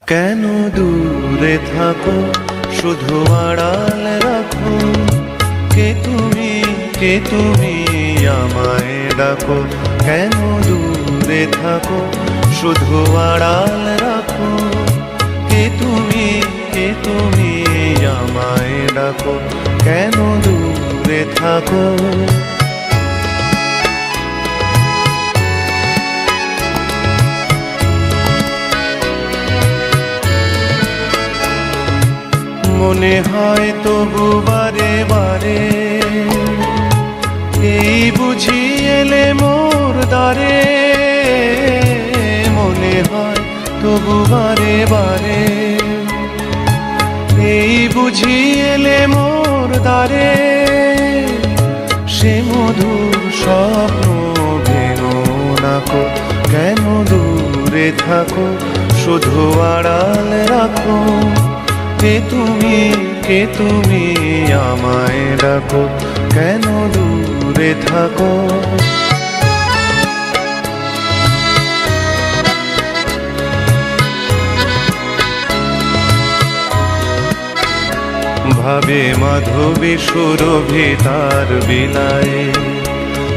কেন দূরে থাকো, শুধু আড়াল রাখো। কে তুমি আমায় ডাকো। কেন দূরে থাকো, শুধু আড়াল রাখো। কে তুমি আমায় ডাকো। কেন দূরে থাকো। মনে হয় তবু বারে বারে, এই বুঝি এলে মোর দ্বারে। মনে হয় তবু বারে বারে, এই বুঝি এলে মোর দ্বারে। সে মধুর স্বপ্ন ভেঙো নাকো। কেন দূরে থাকো, শুধু আড়াল রাখো। কে তুমি আমায় ডাকো। কেন দূরে থাকো। ভাবে মাধবী সুরভি তার বিলায়ে,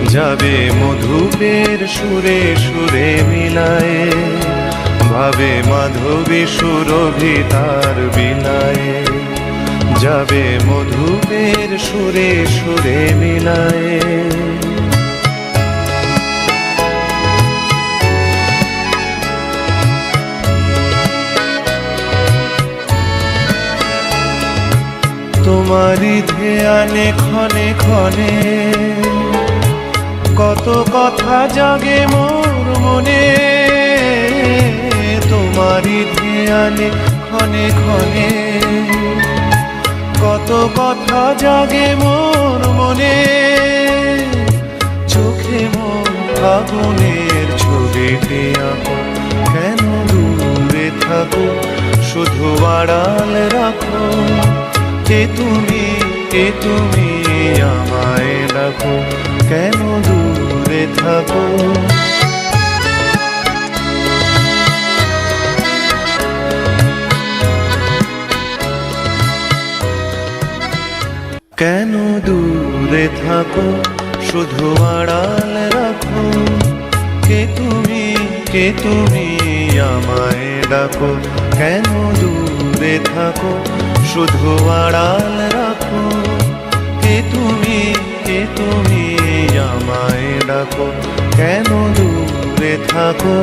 যাবে মধুপের সুরে সুরে মিলায়ে। ভাবে মাধবী সুরভি তার বিলায়ে, যাবে মধুপের সুরে সুরে মিলায়ে। তোমারই ধ্যানে ক্ষণে ক্ষণে, কত কথা জাগে মোর মনে। তোমারই ধ্যানে ক্ষণে ক্ষণে, কত কথা জাগে মোর মনে। চোখে মোর আগুনের ছবিটি আঁকো। কেন দূরে থাকো, শুধু আড়াল রাখো। কে তুমি আমায় ডাকো। কেন দূরে থাকো। কেন দূরে থাকো, শুধু আড়াল রাখো। কে তুমি আমায় ডাকো। কেন দূরে থাকো, শুধু আড়াল রাখো। কে তুমি আমায় ডাকো। কেন দূরে থাকো।